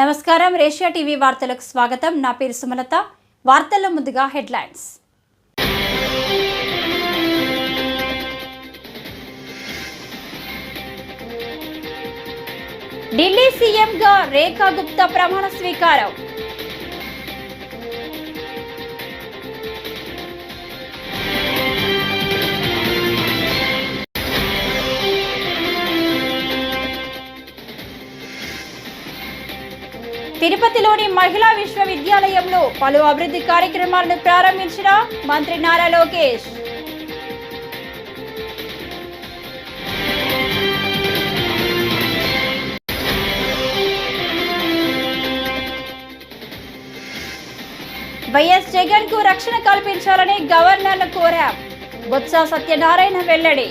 నమస్కారం రేషియా టీవీ వార్తలకు స్వాగతం. నా పేరు సుమలత. వార్తల్లో ముందుగా హెడ్లైన్స్. ఢిల్లీ సీఎంగా రేఖా గుప్తా ప్రమాణ స్వీకారం. తిరుపతిలోని మహిళా విశ్వవిద్యాలయంలో పలు అభివృద్ధి కార్యక్రమాలను ప్రారంభించిన మంత్రి నారా లోకేష్. వైఎస్ జగన్ కు రక్షణ కల్పించాలని గవర్నర్ను కోరాం. బొత్స సత్యనారాయణ వెల్లడి.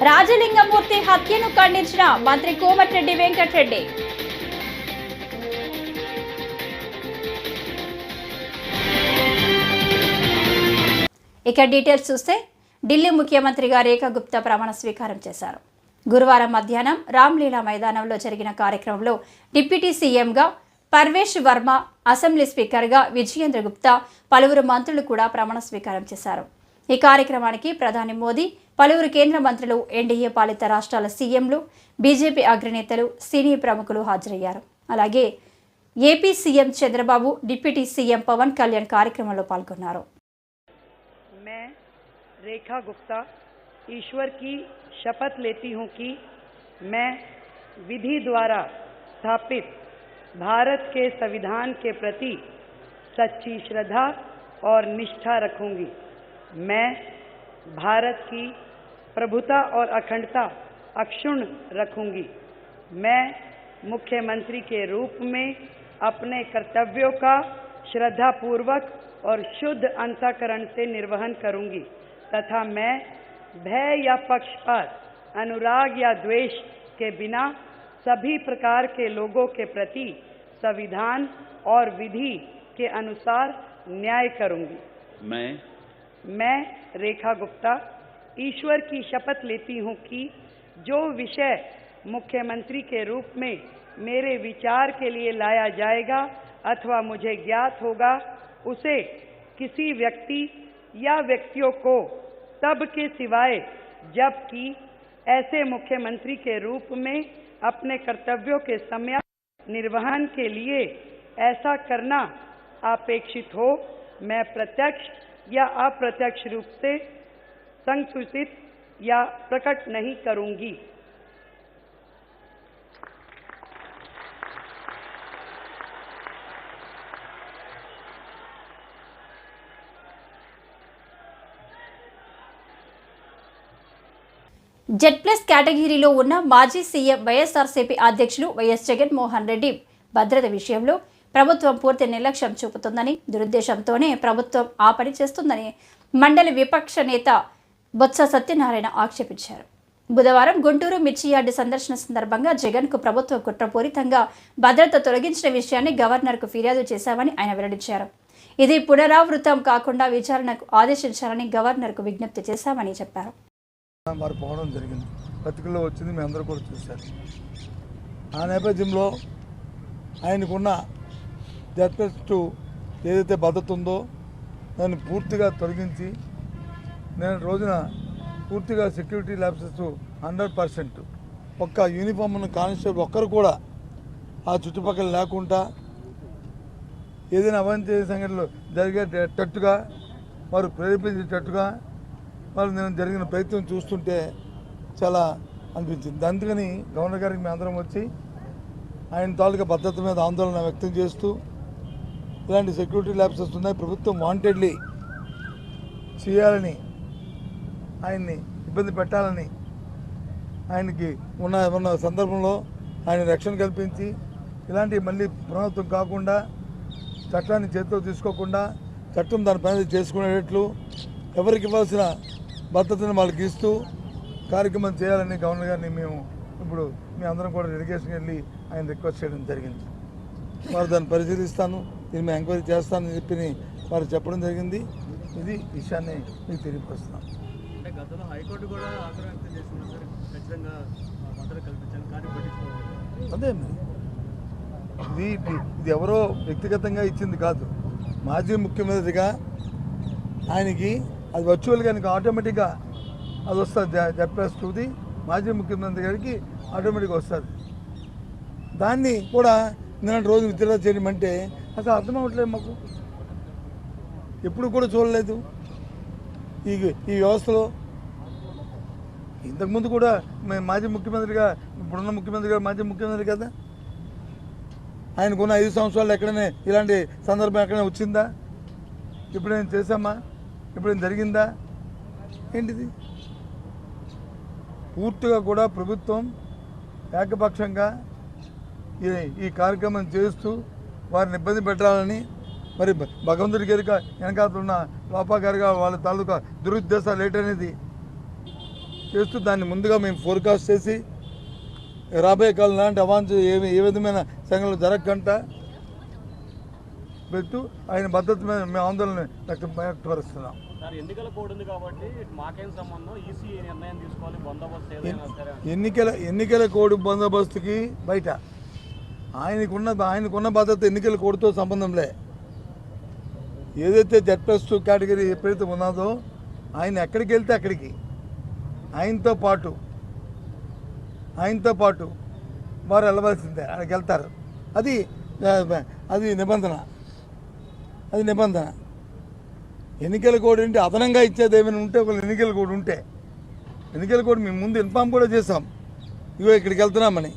రాజలింగమూర్తి హత్యను ఖండించిన మంత్రి కోమటిరెడ్డి వెంకటరెడ్డి. ఇక డీటెయిల్స్ చూస్తే ఢిల్లీ ముఖ్యమంత్రిగా రేఖా గుప్తా ప్రమాణ స్వీకారం చేశారు. గురువారం మధ్యాహ్నం రామ్లీలా మైదానంలో జరిగిన కార్యక్రమంలో డిప్యూటీ సీఎంగా పర్వేష్ వర్మ, అసెంబ్లీ స్పీకర్గా విజయేంద్ర గుప్తా, పలువురు మంత్రులు కూడా ప్రమాణ స్వీకారం చేశారు. ఈ కార్యక్రమానికి ప్రధాని మోదీ, పలువురు కేంద్ర మంత్రులు, ఎన్డీఏ పాలిత రాష్ట్రాల సీఎంలు, బీజేపీ అగ్రనేతలు, సినీ ప్రముఖులు హాజరయ్యారు. అలాగే AP CM Chandrababu, deputy CM Pawan Kalyan కార్యక్రమంలో పాల్గొన్నారు. मैं रेखा गुप्ता ईश्वर की शपथ लेती हूं कि मैं विधि द्वारा स्थापित भारत के संविधान के प्रति सच्ची श्रद्धा और निष्ठा रखूंगी। मैं भारत की प्रभुता और अखंडता अक्षुण्ण रखूंगी। मैं मुख्यमंत्री के रूप में अपने कर्तव्यों का श्रद्धापूर्वक और शुद्ध अंतःकरण से निर्वहन करूंगी तथा मैं भय या पक्षपात, अनुराग या द्वेष के बिना सभी प्रकार के लोगों के प्रति संविधान और विधि के अनुसार न्याय करूंगी। मैं रेखा गुप्ता ईश्वर की शपथ लेती हूं कि जो विषय मुख्यमंत्री के रूप में मेरे विचार के लिए लाया जाएगा अथवा मुझे ज्ञात होगा, उसे किसी व्यक्ति या व्यक्तियों को तब के सिवाय जबकि ऐसे मुख्यमंत्री के रूप में अपने कर्तव्यों के सम्यक निर्वहन के लिए ऐसा करना अपेक्षित हो, मैं प्रत्यक्ष या अप्रत्यक्ष रूप से संसूचित या प्रकट नहीं करूंगी। జెడ్+ కేటగిరీలో ఉన్న మాజీ సీఎం వైఎస్ఆర్సీపీ అధ్యక్షులు వైఎస్ జగన్మోహన్ రెడ్డి భద్రత విషయంలో ప్రభుత్వం పూర్తి నిర్లక్ష్యం చూపుతుందని, దురుద్దేశంతోనే ప్రభుత్వం ఆ పని చేస్తుందని మండలి విపక్ష నేత బొత్స సత్యనారాయణ ఆక్షేపించారు. బుధవారం గుంటూరు మిర్చి యార్డు సందర్శన సందర్భంగా జగన్కు ప్రభుత్వం కుట్రపూరితంగా భద్రత తొలగించిన విషయాన్ని గవర్నర్కు ఫిర్యాదు చేశామని ఆయన వెల్లడించారు. ఇది పునరావృతం కాకుండా విచారణకు ఆదేశించాలని గవర్నర్కు విజ్ఞప్తి చేశామని చెప్పారు. వారు పోవడం జరిగింది, పత్రికల్లో వచ్చింది, మీ అందరూ కూడా చూశారు. ఆ నేపథ్యంలో ఆయనకున్న జెడ్+ ఏదైతే భద్రత ఉందో దాన్ని పూర్తిగా తొలగించి నేను రోజున పూర్తిగా సెక్యూరిటీ ల్యాబ్సెస్ 100% ఒక్క యూనిఫామ్ ఉన్న కానిస్టేబుల్ ఒక్కరు కూడా ఆ చుట్టుపక్కల లేకుండా ఏదైనా అవాంఛనీయ సంఘటనలు జరిగేటట్టుగా వారు ప్రేరేపించేటట్టుగా వాళ్ళు నేను జరిగిన ప్రయత్నం చూస్తుంటే చాలా అనిపించింది. అందుకని గవర్నర్ గారికి మేము అందరం వచ్చి ఆయన తాలూకా భద్రత మీద ఆందోళన వ్యక్తం చేస్తూ ఇలాంటి సెక్యూరిటీ ల్యాబ్సెస్ ఉన్నాయి, ప్రభుత్వం వాంటెడ్లీ చేయాలని, ఆయన్ని ఇబ్బంది పెట్టాలని, ఆయనకి ఉన్న సందర్భంలో ఆయన రక్షణ కల్పించి ఇలాంటివి మళ్ళీ పునరావృతం కాకుండా, చట్టాన్ని చేతిలో తీసుకోకుండా చట్టం దాని పని చేసుకునేటట్లు ఎవరికి ఇవ్వాల్సిన భద్రతను వాళ్ళకి ఇస్తూ కార్యక్రమం చేయాలని గవర్నర్ గారిని మేము ఇప్పుడు మీ అందరం కూడా డెలిగేషన్కి వెళ్ళి ఆయన రిక్వెస్ట్ చేయడం జరిగింది. వారు దాన్ని పరిశీలిస్తాను, దీన్ని మేము ఎంక్వైరీ చేస్తానని చెప్పి వారు చెప్పడం జరిగింది. ఇది విషయాన్ని మీకు తెలియపరుస్తున్నాను. అంటే గతంలో హైకోర్టు కూడా ఆగ్రహం వ్యక్తం చేస్తున్నారు సార్, ఖచ్చితంగా భద్రత కల్పించాలని, కానీ పట్టించుకోవాలి. అదే మరి ఇది ఎవరో వ్యక్తిగతంగా ఇచ్చింది కాదు. మాజీ ముఖ్యమంత్రిగా ఆయనకి అది వర్చువల్గా ఆయనకి ఆటోమేటిక్గా అది వస్తుంది. జెడ్+2ది మాజీ ముఖ్యమంత్రి గారికి ఆటోమేటిక్గా వస్తుంది. దాన్ని కూడా నిన్నటి రోజు విత్డ్రా చేయమంటే అసలు అర్థం అవ్వట్లేదు మాకు. ఎప్పుడు కూడా చూడలేదు ఈ వ్యవస్థలో. ఇంతకుముందు కూడా మేము మాజీ ముఖ్యమంత్రిగా, ఇప్పుడున్న ముఖ్యమంత్రి గారు మాజీ ముఖ్యమంత్రి కదా, ఆయనకున్న 5 సంవత్సరాలు ఎక్కడైనా ఇలాంటి సందర్భం ఎక్కడైనా వచ్చిందా? ఎప్పుడైనా చేశామా? ఎప్పుడైనా జరిగిందా? ఏంటిది? పూర్తిగా కూడా ప్రభుత్వం ఏకపక్షంగా ఈ కార్యక్రమం చేస్తూ వారిని ఇబ్బంది పెట్టాలని, మరి భగవంతుడి గారికి వెనకాతున్న లోపాగారిగా వాళ్ళ తాలూకా దురుద్దేశాలు ఏంటనేది చేస్తూ దాన్ని ముందుగా మేము ఫోర్కాస్ట్ చేసి రాబోయే కాలం లాంటి అవాంఛ ఏ విధమైన సంఘటనలు జరగకుండా పెట్టు ఆయన భద్రత మీద మేము ఆందోళన వ్యక్తపరుస్తున్నాం. ఎన్నికల కోడ్ ఉంది కాబట్టి మాకేం సంబంధం, ఈసీ నిర్ణయం తీసుకోవాలి, బందోబస్తు. ఎన్నికల కోడ్ బందోబస్తుకి బయట ఆయనకున్న భద్రత ఎన్నికల కోడ్తో సంబంధంలే. ఏదైతే జెడ్+2 కేటగిరీ ఎప్పుడైతే ఉన్నదో ఆయన ఎక్కడికి వెళ్తే అక్కడికి ఆయనతో పాటు వారు వెళ్ళవలసిందే, అక్కడికి వెళ్తారు. అది నిబంధన. ఎన్నికల కోడ్ ఏంటి? అదనంగా ఇచ్చేది ఏమైనా ఉంటే, ఒక ఎన్నికల కోడ్ మేము ముందు ఇన్ఫామ్ కూడా చేసాం, ఇగో ఇక్కడికి వెళ్తున్నామని.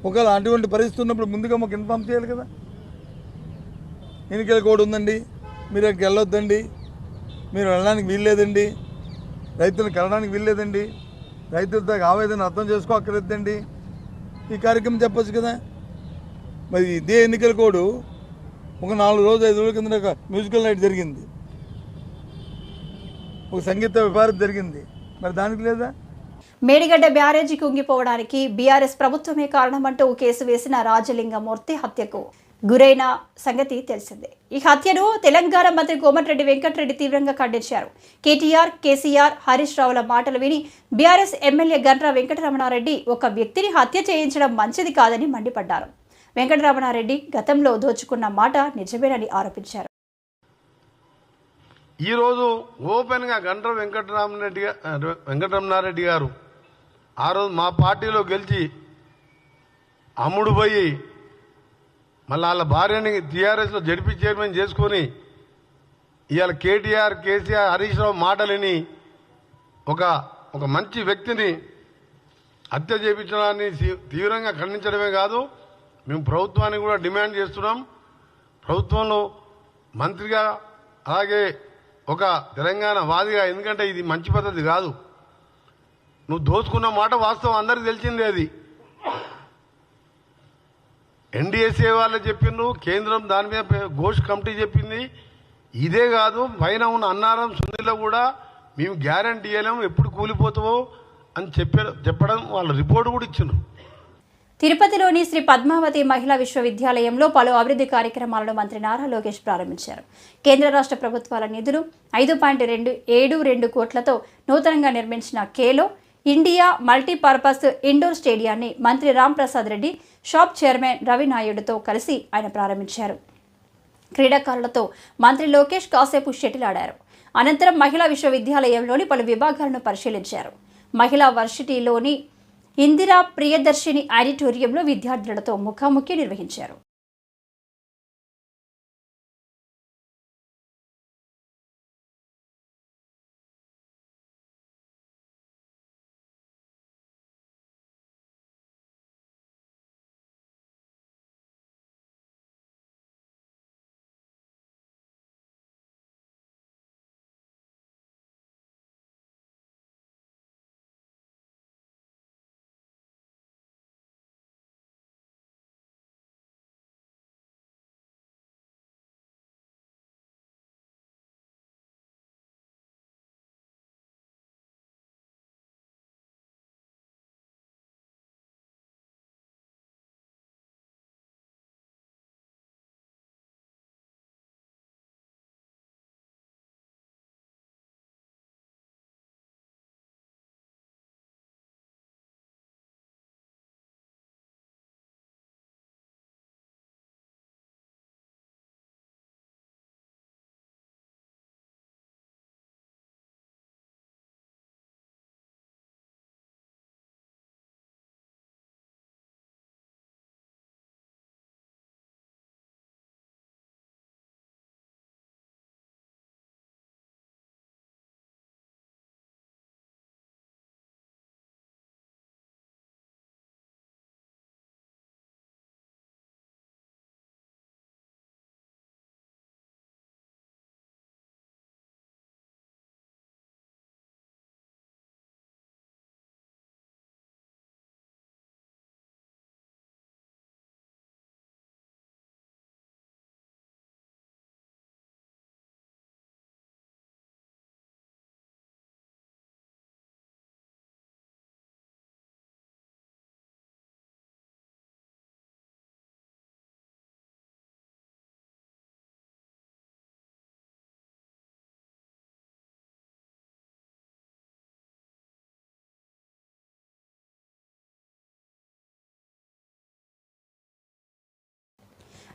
ఒకవేళ అటువంటి పరిస్థితి ఉన్నప్పుడు ముందుగా మాకు ఇన్ఫామ్ చేయాలి కదా. ఎన్నికల కోడ్ ఉందండి, మీరు అక్కడికి వెళ్ళొద్దండి, మీరు వెళ్ళడానికి వీల్లేదండి, రైతులకు వెళ్ళడానికి వీల్లేదండి, రైతులతో ఆవేదన అర్థం చేసుకోక్కర్లేదండి, ఈ కార్యక్రమం చెప్పొచ్చు కదా. మరి ఇదే ఎన్నికల కోడ్ ఒక 4 రోజులు 5 రోజుల కింద ఒక మ్యూజికల్ నైట్ జరిగింది, ఒక సంగీత విభారత జరిగింది, మరి దానికి లేదా? మేడిగడ్డ బ్యారేజీ కుంగిపోవడానికి బీఆర్ఎస్ ప్రభుత్వమే కారణమంటూ కేసు వేసిన రాజలింగమూర్తి హత్యకు గురైన సంగతి తెలిసిందే. ఈ హత్యను తెలంగాణ మంత్రి కోమటిరెడ్డి వెంకటరెడ్డి తీవ్రంగా ఖండించారు. కేటీఆర్, కేసీఆర్, హరీష్ రావుల మాటలు విని బీఆర్ఎస్ ఎమ్మెల్యే గండ్ర వెంకటరమణారెడ్డి ఒక వ్యక్తిని హత్య చేయించడం మంచిది కాదని మండిపడ్డారు. వెంకటరమణారెడ్డి గతంలో దోచుకున్న మాట నిజమేనని ఆరోపించారు. ఈరోజు ఓపెన్గా గండ్ర వెంకటరమణారెడ్డి గారు ఆ రోజు మా పార్టీలో గెలిచి అమ్ముడు పోయి మళ్ళీ వాళ్ళ భార్యని టీఆర్ఎస్లో జడ్పీ చైర్మన్ చేసుకొని ఇవాళ కేటీఆర్, కేసీఆర్, హరీష్ రావు మాటలని ఒక మంచి వ్యక్తిని హత్య చేయించడాన్ని తీవ్రంగా ఖండించడమే కాదు, మేము ప్రభుత్వాన్ని కూడా డిమాండ్ చేస్తున్నాం. ప్రభుత్వంలో మంత్రిగా, అలాగే ఒక తెలంగాణ వాదిగా, ఎందుకంటే ఇది మంచి పద్ధతి కాదు. నువ్వు దోచుకున్న మాట వాస్తవం, అందరికి తెలిసిందే. అది ఎన్డీఎస్ఏ వాళ్ళు చెప్పిండ్రు, కేంద్రం దాని మీద ఘోష్ కమిటీ చెప్పింది. ఇదే కాదు, పైన ఉన్న అన్నారం సుందిలో కూడా మేము గ్యారంటీ ఇవ్వలేము, ఎప్పుడు కూలిపోతావో అని చెప్పడం వాళ్ళ రిపోర్టు కూడా ఇచ్చిండ్రు. తిరుపతిలోని శ్రీ పద్మావతి మహిళా విశ్వవిద్యాలయంలో పలు అభివృద్ధి కార్యక్రమాలను మంత్రి నారా లోకేష్ ప్రారంభించారు. కేంద్ర రాష్ట్ర ప్రభుత్వాల నిధులు 5.272 కోట్లతో నూతనంగా నిర్మించిన ఖేలో ఇండియా మల్టీపర్పస్ ఇండోర్ స్టేడియాన్ని మంత్రి రాంప్రసాద్ రెడ్డి, షాప్ చైర్మన్ రవి నాయుడుతో కలిసి ఆయన ప్రారంభించారు. క్రీడాకారులతో మంత్రి లోకేష్ కాసేపు షటిల్ ఆడారు. అనంతరం మహిళా విశ్వవిద్యాలయంలోని పలు విభాగాలను పరిశీలించారు. మహిళా వర్సిటీలోని ఇందిరా ప్రియదర్శిని ఆడిటోరియంలో విద్యార్థులతో ముఖాముఖి నిర్వహించారు.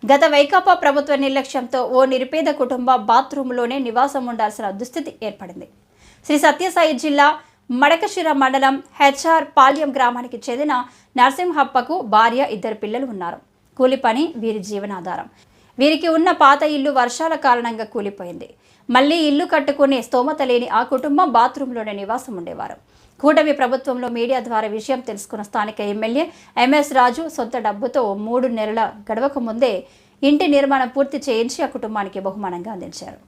గత వైకాపా ప్రభుత్వ నిర్లక్ష్యంతో ఓ నిరుపేద కుటుంబ బాత్రూంలోనే నివాసం ఉండాల్సిన దుస్థితి ఏర్పడింది. శ్రీ సత్యసాయి జిల్లా మడకశిర మండలం హెచ్ఆర్ పాల్యం గ్రామానికి చెందిన నరసింహప్పకు భార్య, 2 పిల్లలు ఉన్నారు. కూలి పని వీరి జీవనాధారం. వీరికి ఉన్న పాత ఇల్లు వర్షాల కారణంగా కూలిపోయింది. మళ్లీ ఇల్లు కట్టుకునే స్తోమత లేని ఆ కుటుంబం బాత్రూంలోనే నివాసం ఉండేవారు. కూటమి ప్రభుత్వంలో మీడియా ద్వారా విషయం తెలుసుకున్న స్థానిక ఎమ్మెల్యే ఎంఎస్ రాజు సొంత డబ్బుతో 3 నెలల గడవక ముందే ఇంటి నిర్మాణం పూర్తి చేయించి ఆ కుటుంబానికి బహుమానంగా అందించారు.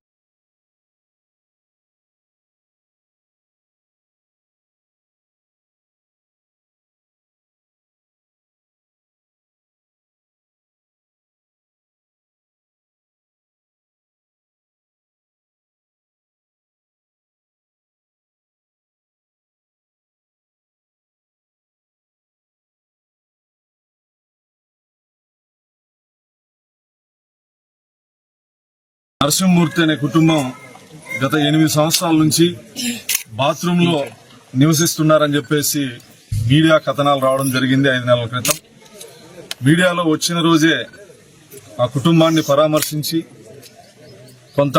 నరసింహమూర్తి అనే కుటుంబం గత 8 సంవత్సరాల నుంచి బాత్రూంలో నివసిస్తున్నారని చెప్పేసి మీడియా కథనాలు రావడం జరిగింది 5 నెలల క్రితం. మీడియాలో వచ్చిన రోజే ఆ కుటుంబాన్ని పరామర్శించి కొంత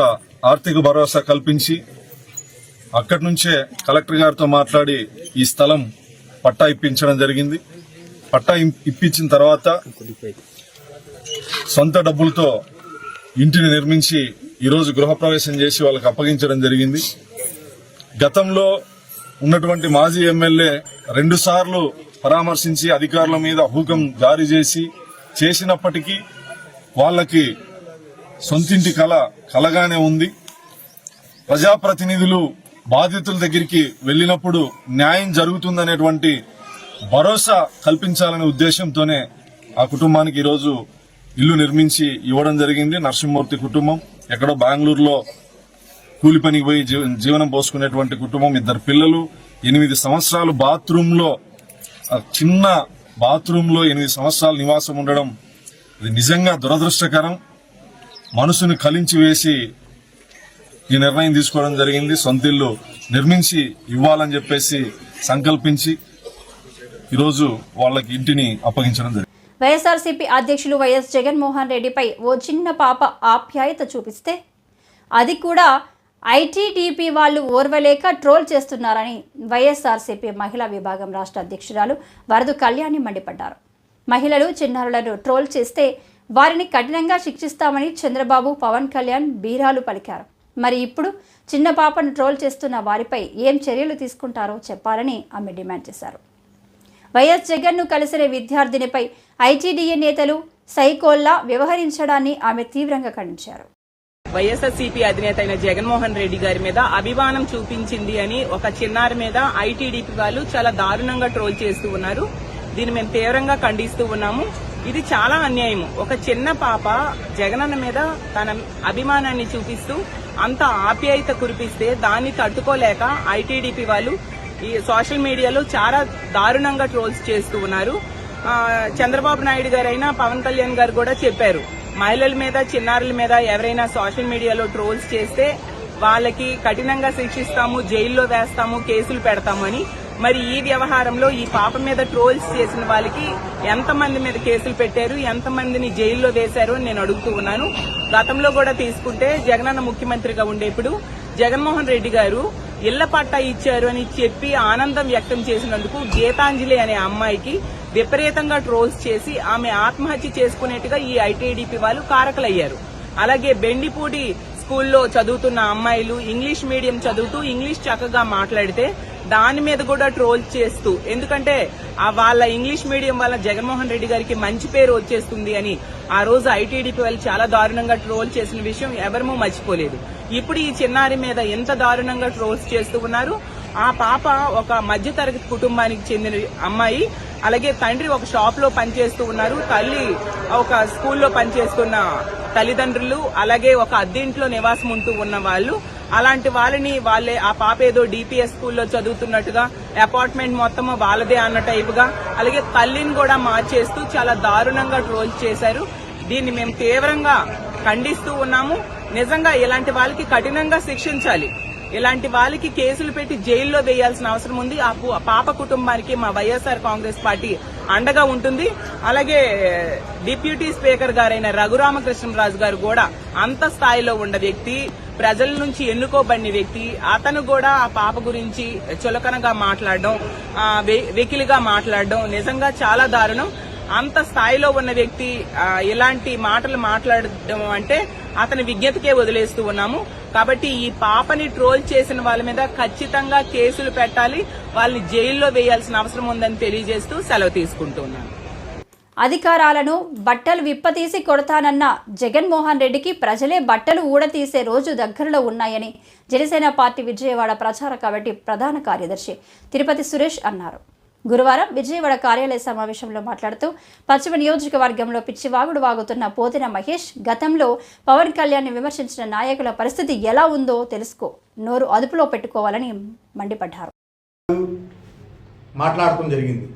ఆర్థిక భరోసా కల్పించి అక్కడి నుంచే కలెక్టర్ గారితో మాట్లాడి ఈ స్థలం పట్టా ఇప్పించడం జరిగింది. పట్టా ఇప్పించిన తర్వాత సొంత డబ్బులతో ఇంటిని నిర్మించి ఈరోజు గృహప్రవేశం చేసి వాళ్ళకి అప్పగించడం జరిగింది. గతంలో ఉన్నటువంటి మాజీ ఎమ్మెల్యే 2 సార్లు పరామర్శించి అధికారుల మీద హుకం జారీ చేసినప్పటికీ వాళ్ళకి సొంతింటి కలగానే ఉంది. ప్రజాప్రతినిధులు బాధితుల దగ్గరికి వెళ్లినప్పుడు న్యాయం జరుగుతుందనేటువంటి భరోసా కల్పించాలనే ఉద్దేశంతోనే ఆ కుటుంబానికి ఈరోజు ఇల్లు నిర్మించి ఇవ్వడం జరిగింది. నరసింహమూర్తి కుటుంబం ఎక్కడో బెంగళూరులో కూలి పనికి పోయి జీవనం పోసుకునేటువంటి కుటుంబం. 2 పిల్లలు, 8 సంవత్సరాలు బాత్రూంలో, చిన్న బాత్రూంలో 8 సంవత్సరాలు నివాసం ఉండడం ఇది నిజంగా దురదృష్టకరం. మనసును కలించి వేసి ఈ నిర్ణయం తీసుకోవడం జరిగింది. సొంత ఇల్లు నిర్మించి ఇవ్వాలని చెప్పేసి సంకల్పించి ఈరోజు వాళ్ళకి ఇంటిని అప్పగించడం జరిగింది. వైఎస్ఆర్సీపీ అధ్యక్షులు వైఎస్ జగన్మోహన్ రెడ్డిపై ఓ చిన్న పాప ఆప్యాయత చూపిస్తే అది కూడా ఐటీడీపీ వాళ్ళు ఓర్వలేక ట్రోల్ చేస్తున్నారని వైఎస్ఆర్సీపీ మహిళా విభాగం రాష్ట్ర అధ్యక్షురాలు వరదు కళ్యాణి మండిపడ్డారు. మహిళలు, చిన్నారులను ట్రోల్ చేస్తే వారిని కఠినంగా శిక్షిస్తామని చంద్రబాబు, పవన్ కళ్యాణ్ బీరాలు పలికారు. మరి ఇప్పుడు చిన్న పాపను ట్రోల్ చేస్తున్న వారిపై ఏం చర్యలు తీసుకుంటారో చెప్పాలని ఆమె డిమాండ్ చేశారు. వైఎస్ జగన్ను కలిసిన విద్యార్థినిపై ఐటీడీఏ నేతలు సైకోల్లా వ్యవహరించడాన్ని ఆమె తీవ్రంగా ఖండించారు. వైఎస్ఆర్సీపీ అధినేత అయిన జగన్మోహన్ రెడ్డి గారి మీద అభిమానం చూపించింది అని ఒక చిన్నారి మీద ఐటీడీపీ వాళ్ళు చాలా దారుణంగా ట్రోల్ చేస్తూ ఉన్నారు. దీన్ని మేము తీవ్రంగా ఖండిస్తూ ఉన్నాము. ఇది చాలా అన్యాయం. ఒక చిన్న పాప జగనన్న మీద తన అభిమానాన్ని చూపిస్తూ అంత ఆప్యాయత కురిపిస్తే దాన్ని తట్టుకోలేక ఐటీడీపీ వాళ్ళు ఈ సోషల్ మీడియాలో చాలా దారుణంగా ట్రోల్స్ చేస్తూ ఉన్నారు. చంద్రబాబు నాయుడు గారైనా, పవన్ కళ్యాణ్ గారు కూడా చెప్పారు, మహిళల మీద, చిన్నారుల మీద ఎవరైనా సోషల్ మీడియాలో ట్రోల్స్ చేస్తే వాళ్ళకి కఠినంగా శిక్షిస్తాము, జైల్లో వేస్తాము, కేసులు పెడతాము అని. మరి ఈ వ్యవహారంలో ఈ పాప మీద ట్రోల్స్ చేసిన వాళ్ళకి ఎంతమంది మీద కేసులు పెట్టారు, ఎంతమందిని జైల్లో వేశారు అని నేను అడుగుతూ ఉన్నాను. గతంలో కూడా తీసుకుంటే జగనన్న ముఖ్యమంత్రిగా ఉండేప్పుడు జగన్మోహన్ రెడ్డి గారు ఇళ్ల పట్టా ఇచ్చారు అని చెప్పి ఆనందం వ్యక్తం చేసినందుకు గీతాంజలి అనే అమ్మాయికి విపరీతంగా ట్రోల్స్ చేసి ఆమె ఆత్మహత్య చేసుకునేట్టుగా ఈ ఐటీడీపీ వాళ్ళు కారకులయ్యారు. అలాగే బెండిపూడి స్కూల్లో చదువుతున్న అమ్మాయిలు ఇంగ్లీష్ మీడియం చదువుతూ ఇంగ్లీష్ చక్కగా మాట్లాడితే దాని మీద కూడా ట్రోల్ చేస్తూ, ఎందుకంటే వాళ్ళ ఇంగ్లీష్ మీడియం వల్ల జగన్మోహన్ రెడ్డి గారికి మంచి పేరు వచ్చేస్తుంది అని ఆ రోజు ఐటీడీపీ వాళ్ళు చాలా దారుణంగా ట్రోల్ చేసిన విషయం ఎవరూ మర్చిపోలేదు. ఇప్పుడు ఈ చిన్నారి మీద ఎంత దారుణంగా ట్రోల్స్ చేస్తూ ఉన్నారు. ఆ పాప ఒక మధ్యతరగతి కుటుంబానికి చెందిన అమ్మాయి. అలాగే తండ్రి ఒక షాప్ లో పనిచేస్తూ ఉన్నారు, తల్లి ఒక స్కూల్లో పనిచేస్తున్న తల్లిదండ్రులు, అలాగే ఒక అద్దెంట్లో నివాసం ఉంటూ ఉన్న వాళ్ళు. అలాంటి వాళ్ళని ఆ పాప ఏదో డిపిఎస్ స్కూల్లో చదువుతున్నట్టుగా, అపార్ట్మెంట్ మొత్తం వాళ్ళదే అన్న టైపుగా, అలాగే తల్లిని కూడా మార్చేస్తూ చాలా దారుణంగా ట్రోల్ చేశారు. దీన్ని మేము తీవ్రంగా ఖండిస్తూ ఉన్నాము. నిజంగా ఇలాంటి వాళ్ళకి కఠినంగా శిక్షించాలి. ఇలాంటి వాళ్ళకి కేసులు పెట్టి జైల్లో వేయాల్సిన అవసరం ఉంది. ఆ పాప కుటుంబానికి మా వైఎస్ఆర్ కాంగ్రెస్ పార్టీ అండగా ఉంటుంది. అలాగే డిప్యూటీ స్పీకర్ గారైన రఘురామకృష్ణరాజు గారు కూడా అంత స్థాయిలో ఉన్న వ్యక్తి, ప్రజల నుంచి ఎన్నుకోబడిన వ్యక్తి. అతను కూడా ఆ పాప గురించి చులకనగా మాట్లాడడం, వెకిలిగా మాట్లాడడం నిజంగా చాలా దారుణం. అంత స్థాయిలో ఉన్న వ్యక్తి ఇలాంటి మాటలు మాట్లాడడం అంటే అతని విజ్ఞతకే వదిలేస్తూ ఉన్నాము. కాబట్టి ఈ పాపని ట్రోల్ చేసిన వాళ్ళ మీద ఖచ్చితంగా కేసులు పెట్టాలి, వాళ్ళని జైల్లో వేయాల్సిన అవసరం ఉందని తెలియజేస్తూ సెలవు తీసుకుంటున్నాను. అధికారాలను బట్టలు విప్పతీసి కొడతానన్న జగన్మోహన్ రెడ్డికి ప్రజలే బట్టలు ఊడతీసే రోజు దగ్గరలో ఉన్నాయని జనసేన పార్టీ విజయవాడ ప్రచార కమిటీ ప్రధాన కార్యదర్శి తిరుపతి సురేష్ అన్నారు. గురువారం విజయవాడ కార్యాలయ సమావేశంలో మాట్లాడుతూ పశ్చిమ నియోజకవర్గంలో పిచ్చివాగుడు వాగుతున్న పోతిన మహేష్, గతంలో పవన్ కళ్యాణ్ విమర్శించిన నాయకుల పరిస్థితి ఎలా ఉందో తెలుసుకో, నోరు అదుపులో పెట్టుకోవాలని మండిపడ్డారు. మాట్లాడటం జరిగింది.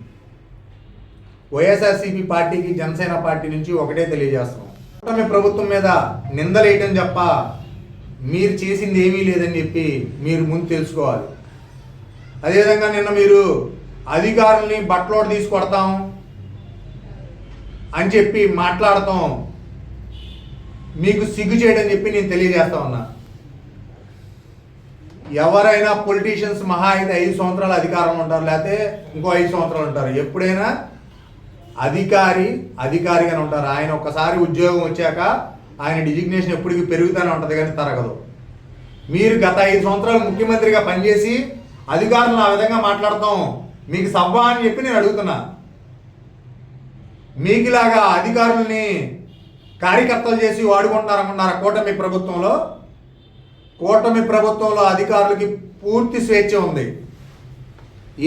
వైఎస్ఆర్సీపీ పార్టీకి జనసేన పార్టీ నుంచి ఒకటే తెలియజేస్తున్నాం, కూటమి ప్రభుత్వం మీద నిందలేయటం తప్ప మీరు చేసింది ఏమీ లేదని చెప్పి మీరు ముందు తెలుసుకోవాలి. అదేవిధంగా నిన్న మీరు అధికారుల్ని బట్టలోటి తీసి కొడతాం అని చెప్పి మాట్లాడటం మీకు సిగ్గు చేయడం చెప్పి నేను తెలియజేస్తా ఉన్నా. ఎవరైనా పొలిటీషియన్స్ మహా అయితే 5 సంవత్సరాలు అధికారంలో ఉంటారు, లేకపోతే ఇంకో 5 సంవత్సరాలు ఉంటారు. ఎప్పుడైనా అధికారిగానే ఉంటారు. ఆయన ఒక్కసారి ఉద్యోగం వచ్చాక ఆయన డిజిగ్నేషన్ ఎప్పటికీ పెరుగుతూనే ఉంటుంది కానీ తరగదు. మీరు గత 5 సంవత్సరాలు ముఖ్యమంత్రిగా పనిచేసి అధికారులను ఆ విధంగా మాట్లాడతాం మీకు సవ్వా అని చెప్పి నేను అడుగుతున్నా. మీకులాగా అధికారుల్ని కార్యకర్తలు చేసి వాడుకుంటున్నారనుకున్నారా? కూటమి ప్రభుత్వంలో అధికారులకి పూర్తి స్వేచ్ఛ ఉంది.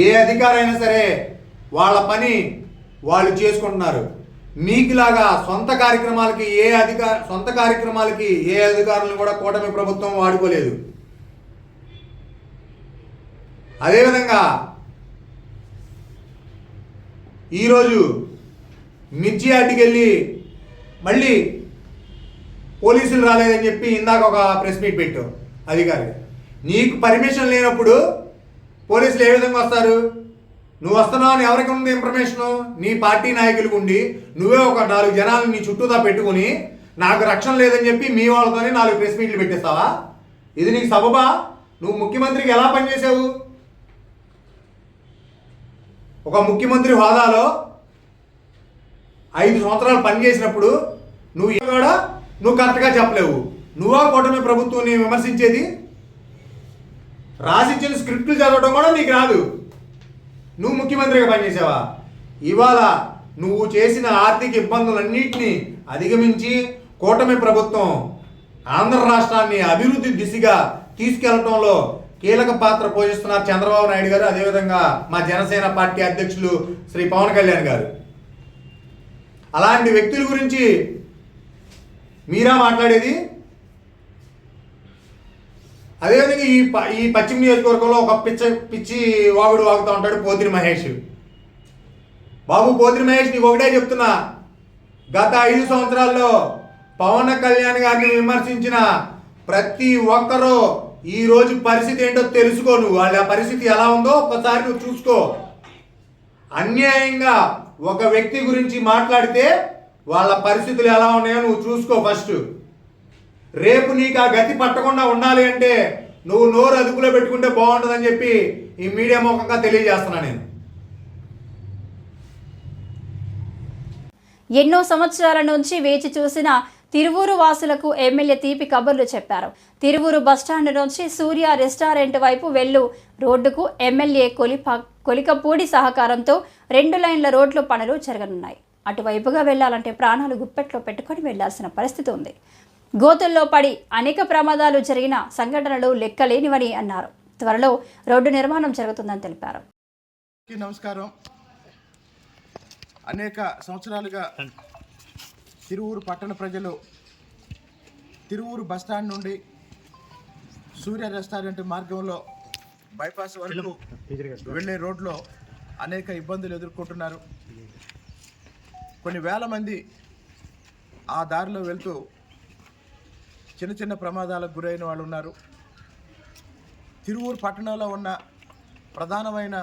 ఏ అధికారైనా సరే వాళ్ళ పని వాళ్ళు చేసుకుంటున్నారు. మీకులాగా సొంత కార్యక్రమాలకి ఏ అధికారులను కూడా కూటమి ప్రభుత్వం వాడుకోలేదు. అదేవిధంగా ఈరోజు మిర్చి యార్డ్కి వెళ్ళి మళ్ళీ పోలీసులు రాలేదని చెప్పి ఇందాక ఒక ప్రెస్ మీట్ పెట్టావు అధికారి. నీకు పర్మిషన్ లేనప్పుడు పోలీసులు ఏ విధంగా వస్తారు? నువ్వు వస్తున్నావు అని ఎవరికి ఉంది ఇన్ఫర్మేషను? నీ పార్టీ నాయకులకు ఉండి నువ్వే ఒక 4 జనాలు నీ చుట్టూదా పెట్టుకుని నాకు రక్షణ లేదని చెప్పి మీ వాళ్ళతోనే 4 ప్రెస్ మీట్లు పెట్టేస్తావా? ఇది నీకు సబబా? నువ్వు ముఖ్యమంత్రికి ఎలా పనిచేసావు? ఒక ముఖ్యమంత్రి హోదాలో 5 సంవత్సరాలు పనిచేసినప్పుడు నువ్వు కరెక్ట్గా చెప్పలేవు. నువ్వా కూటమి ప్రభుత్వాన్ని విమర్శించేది? రాసిచ్చిన స్క్రిప్ట్లు చదవడం కూడా నీకు రాదు. నువ్వు ముఖ్యమంత్రిగా పనిచేసావా? ఇవాళ నువ్వు చేసిన ఆర్థిక ఇబ్బందులన్నింటినీ అధిగమించి కూటమి ప్రభుత్వం ఆంధ్ర రాష్ట్రాన్ని అభివృద్ధి దిశగా తీసుకెళ్లడంలో కీలక పాత్ర పోషిస్తున్నారు చంద్రబాబు నాయుడు గారు, అదేవిధంగా మా జనసేన పార్టీ అధ్యక్షులు శ్రీ పవన్ కళ్యాణ్ గారు. అలాంటి వ్యక్తుల గురించి మీరా మాట్లాడేది? అదేవిధంగా ఈ పశ్చిమ నియోజకవర్గంలో ఒక పిచ్చి వాగుడు వాగుతూ ఉంటాడు పోతిన మహేష్. బాబు పోతిన మహేష్, నీకు ఒకటే చెప్తున్నా, గత 5 సంవత్సరాల్లో పవన్ కళ్యాణ్ గారిని విమర్శించిన ప్రతి ఒక్కరూ ఈ రోజు పరిస్థితి ఏంటో తెలుసుకో. నువ్వు వాళ్ళ పరిస్థితి ఎలా ఉందో ఒక్కసారి నువ్వు చూసుకో. అన్యాయంగా ఒక వ్యక్తి గురించి మాట్లాడితే వాళ్ళ పరిస్థితులు ఎలా ఉన్నాయో నువ్వు చూసుకో ఫస్ట్. రేపు నీకు ఆ గతి పట్టకుండా ఉండాలి అంటే నువ్వు నోరు అదుపులో పెట్టుకుంటే బాగుంటుందని చెప్పి ఈ మీడియా ముఖంగా తెలియజేస్తున్నా నేను. ఎన్నో సంవత్సరాల నుంచి వేచి చూసిన తిరువూరు వాసులకు ఎమ్మెల్యే తీపి కబుర్లు చెప్పారు. తిరువూరు బస్టాండ్ నుంచి సూర్య రెస్టారెంట్ వైపు వెళ్ళు రోడ్డుకు ఎమ్మెల్యే కొలికపూడి సహకారంతో 2 లైన్ల రోడ్లు పనులు జరగనున్నాయి. అటువైపుగా వెళ్లాలంటే ప్రాణాలు గుప్పెట్లో పెట్టుకొని వెళ్లాల్సిన పరిస్థితి ఉంది. గోతుల్లో పడి అనేక ప్రమాదాలు జరిగిన సంఘటనలు లెక్కలేనివని అన్నారు. త్వరలో రోడ్డు నిర్మాణం జరుగుతుందని తెలిపారు. నమస్కారం. అనేక సంవత్సరాలుగా తిరువూరు పట్టణ ప్రజలు తిరువూరు బస్టాండ్ నుండి సూర్య రెస్టారెంట్ మార్గంలో బైపాస్ వరకు వెళ్ళే రోడ్లో అనేక ఇబ్బందులు ఎదుర్కొంటున్నారు. కొన్ని వేల మంది ఆ దారిలో వెళ్తూ చిన్న చిన్న ప్రమాదాలకు గురైన వాళ్ళు ఉన్నారు. తిరువూరు పట్టణంలో ఉన్న ప్రధానమైన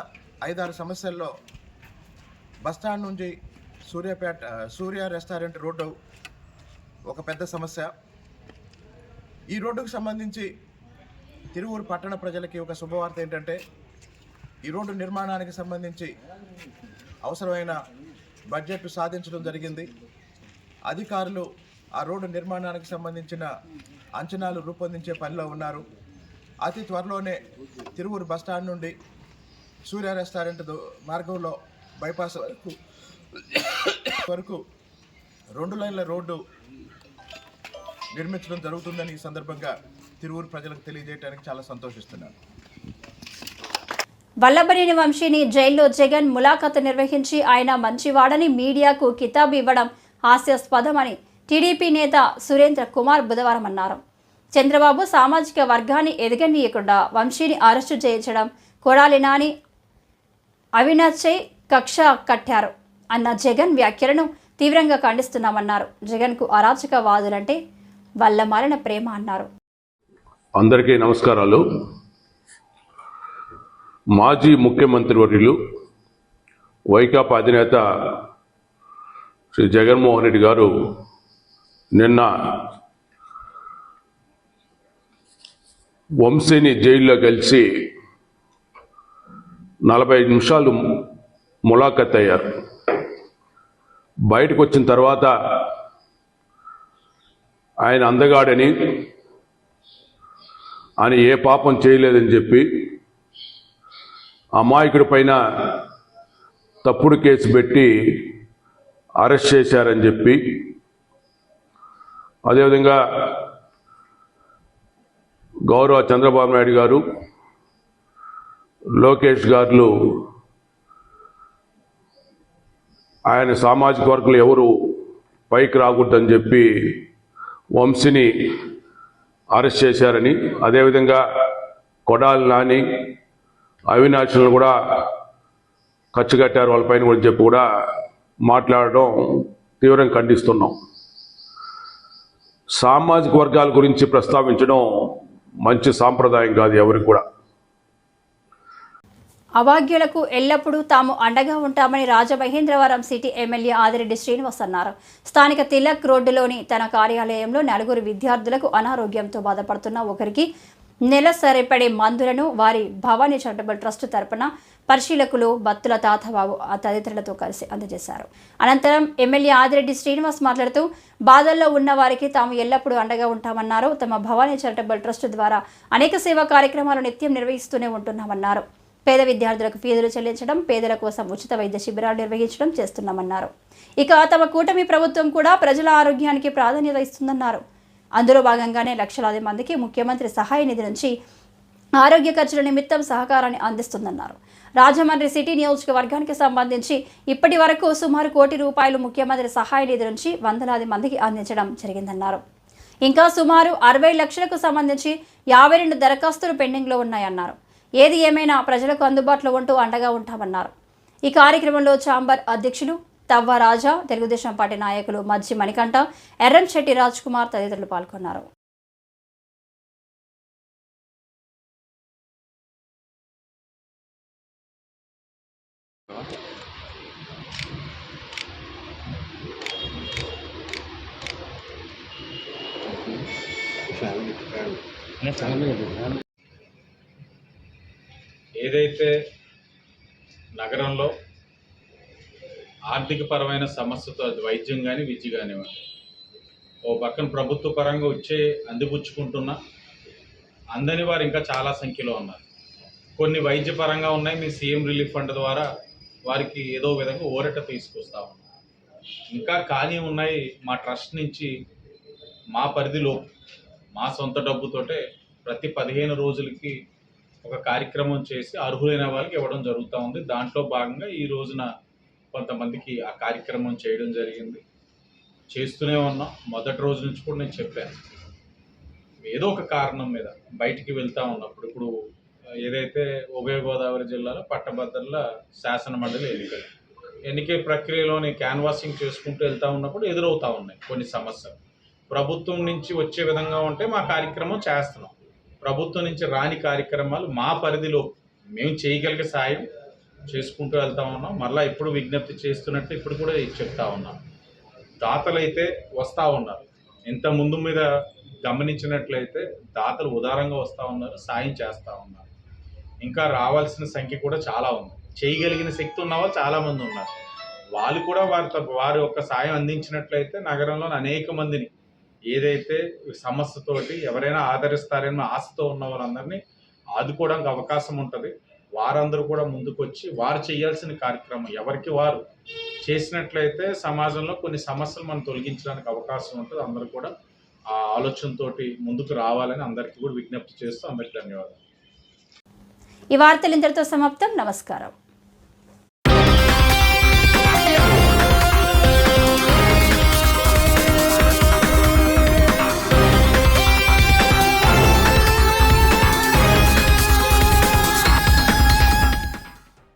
5-6 సమస్యల్లో బస్టాండ్ నుంచి సూర్య రెస్టారెంట్ రోడ్డు ఒక పెద్ద సమస్య. ఈ రోడ్డుకు సంబంధించి తిరువూరు పట్టణ ప్రజలకి ఒక శుభవార్త ఏంటంటే ఈ రోడ్డు నిర్మాణానికి సంబంధించి అవసరమైన బడ్జెట్ సాధించడం జరిగింది. అధికారులు ఆ రోడ్డు నిర్మాణానికి సంబంధించిన అంచనాలు రూపొందించే పనిలో ఉన్నారు. అతి త్వరలోనే తిరువూరు బస్టాండ్ నుండి సూర్య రెస్టారెంట్ మార్గంలో బైపాస్ వరకు 2 లైన్ల రోడ్డు నిర్మించడం జరుగుతుందని ఈ సందర్భంగా తిరువూరు ప్రజలకు తెలియజేయడానికి చాలా సంతోషిస్తున్నాను. వల్లభనేని వంశీని జైల్లో జగన్ ములాఖాతు నిర్వహించి ఆయన మంచివాడని మీడియాకు కితాబు ఇవ్వడం హాస్యాస్పదమని టీడీపీ నేత సురేంద్ర కుమార్ బుధవారం అన్నారు. చంద్రబాబు సామాజిక వర్గాన్ని ఎదగనీయకుండా వంశీని అరెస్టు చేయించడం, కొడాలి నాని అవినాశ్చై కక్ష కట్టారు అన్న జగన్ వ్యాఖ్యలను తీవ్రంగా ఖండిస్తున్నామన్నారు. జగన్కు అరాచకవాదులంటే వల్ల మారిన ప్రేమ అన్నారు. అందరికీ నమస్కారాలు. మాజీ ముఖ్యమంత్రి వర్యులు వైకాపా అధినేత శ్రీ జగన్మోహన్ రెడ్డి గారు నిన్న వంశీని జైల్లో కలిసి 45 నిమిషాలు ములాఖత్ అయ్యారు. బయటకు వచ్చిన తర్వాత ఆయన అందగాడని, ఆయన ఏ పాపం చేయలేదని చెప్పి అమాయకుడి పైన తప్పుడు కేసు పెట్టి అరెస్ట్ చేశారని చెప్పి, అదేవిధంగా గౌరవ చంద్రబాబు నాయుడు గారు, లోకేష్ గారు ఆయన సామాజిక వర్గాలు ఎవరు పైకి రాకూడదని చెప్పి వంశీని అరెస్ట్ చేశారని, అదేవిధంగా కొడాలి నాని అవినాష్లను కూడా ఖర్చు కట్టారు వాళ్ళపైన కూడా చెప్పి కూడా మాట్లాడడం తీవ్రంగా ఖండిస్తున్నాం. సామాజిక వర్గాల గురించి ప్రస్తావించడం మంచి సాంప్రదాయం కాదు ఎవరికి కూడా. అభాగ్యులకు ఎల్లప్పుడూ తాము అండగా ఉంటామని రాజమహేంద్రవరం సిటీ ఎమ్మెల్యే ఆదిరెడ్డి శ్రీనివాస్ అన్నారు. స్థానిక తిలక్ రోడ్డులోని తన కార్యాలయంలో 4 విద్యార్థులకు అనారోగ్యంతో బాధపడుతున్న ఒకరికి నెల సరిపడే మందులను వారి భవానీ చారిటబుల్ ట్రస్ట్ తరపున పరిశీలకులు బత్తుల తాతబాబు తదితరులతో కలిసి అందజేశారు. అనంతరం ఎమ్మెల్యే ఆదిరెడ్డి శ్రీనివాస్ మాట్లాడుతూ బాధల్లో ఉన్న వారికి తాము ఎల్లప్పుడూ అండగా ఉంటామన్నారు. తమ భవానీ చారిటబుల్ ట్రస్ట్ ద్వారా అనేక సేవా కార్యక్రమాలు నిత్యం నిర్వహిస్తూనే ఉంటున్నామన్నారు. పేద విద్యార్థులకు ఫీజులు చెల్లించడం, పేదల కోసం ఉచిత వైద్య శిబిరాలు నిర్వహించడం చేస్తున్నామన్నారు. ఇక తమ కూటమి ప్రభుత్వం కూడా ప్రజల ఆరోగ్యానికి ప్రాధాన్యత ఇస్తుందన్నారు. అందులో భాగంగానే లక్షలాది మందికి ముఖ్యమంత్రి సహాయ నిధి నుంచి ఆరోగ్య ఖర్చుల నిమిత్తం సహకారాన్ని అందిస్తుందన్నారు. రాజమండ్రి సిటీ నియోజకవర్గానికి సంబంధించి ఇప్పటి వరకు సుమారు ₹1 కోటి ముఖ్యమంత్రి సహాయ నిధి నుంచి వందలాది మందికి అందించడం జరిగిందన్నారు. ఇంకా సుమారు 60 లక్షలకు సంబంధించి 52 దరఖాస్తులు పెండింగ్లో ఉన్నాయన్నారు. ఏది ఏమైనా ప్రజలకు అందుబాటులో ఉంటూ అండగా ఉంటామన్నారు. ఈ కార్యక్రమంలో ఛాంబర్ అధ్యక్షులు తవ్వ రాజా, తెలుగుదేశం పార్టీ నాయకులు మజ్జి మణికంఠ, ఎర్రంశెట్టి రాజ్ కుమార్ తదితరులు పాల్గొన్నారు. ఏదైతే నగరంలో ఆర్థికపరమైన సమస్యతో అది వైద్యం కానీ విద్య కానివ్వండి, ఓ పక్కన ప్రభుత్వ పరంగా వచ్చే అందిపుచ్చుకుంటున్నా అందని వారు ఇంకా చాలా సంఖ్యలో ఉన్నారు. కొన్ని వైద్యపరంగా ఉన్నాయి, మీ సీఎం రిలీఫ్ ఫండ్ ద్వారా వారికి ఏదో విధంగా ఊరట తీసుకొస్తా ఉన్నాం. ఇంకా కానీ ఉన్నాయి. మా ట్రస్ట్ నుంచి మా పరిధిలో మా సొంత డబ్బుతోటే ప్రతి 15 రోజులకి ఒక కార్యక్రమం చేసి అర్హులైన వాళ్ళకి ఇవ్వడం జరుగుతూ ఉంది. దాంట్లో భాగంగా ఈ రోజున కొంతమందికి ఆ కార్యక్రమం చేయడం జరిగింది. చేస్తూనే ఉన్నాం. మొదటి రోజు నుంచి కూడా నేను చెప్పాను, ఏదో ఒక కారణం మీద బయటికి వెళ్తూ ఉన్నప్పుడు, ఇప్పుడు ఏదైతే ఉభయ గోదావరి జిల్లాలో పట్టభద్రుల శాసన మండలి ఎన్నికల ప్రక్రియలోని క్యాన్వాసింగ్ చేసుకుంటూ వెళ్తూ ఉన్నప్పుడు ఎదురవుతూ ఉన్నాయి కొన్ని సమస్యలు. ప్రభుత్వం నుంచి వచ్చే విధంగా ఉంటే మా కార్యక్రమం చేస్తున్నాం. ప్రభుత్వం నుంచి రాని కార్యక్రమాలు మా పరిధిలో మేము చేయగలిగే సాయం చేసుకుంటూ వెళ్తా ఉన్నాం. మరలా ఇప్పుడు విజ్ఞప్తి చేస్తున్నట్టు ఇప్పుడు కూడా చెప్తా ఉన్నాం. దాతలైతే వస్తూ ఉన్నారు. ఇంత ముందు మీద గమనించినట్లయితే దాతలు ఉదారంగా వస్తూ ఉన్నారు, సాయం చేస్తూ ఉన్నారు. ఇంకా రావాల్సిన సంఖ్య కూడా చాలా ఉంది. చేయగలిగిన శక్తి ఉన్న వాళ్ళు చాలామంది ఉన్నారు. వాళ్ళు కూడా వారి యొక్క సాయం అందించినట్లయితే నగరంలోని అనేక మందిని ఏదైతే సమస్యతోటి ఎవరైనా ఆదరిస్తారని ఆశతో ఉన్న వాళ్ళందరినీ ఆదుకోవడానికి అవకాశం ఉంటుంది. వారందరూ కూడా ముందుకొచ్చి వారు చేయాల్సిన కార్యక్రమం ఎవరికి వారు చేసినట్లయితే సమాజంలో కొన్ని సమస్యలు మనం తొలగించడానికి అవకాశం ఉంటుంది. అందరూ కూడా ఆ ఆలోచనతోటి ముందుకు రావాలని అందరికీ కూడా విజ్ఞప్తి చేస్తూ అందరికీ ధన్యవాదాలు. ఈ వార్తలు ఇంతటితో సమాప్తం. నమస్కారం.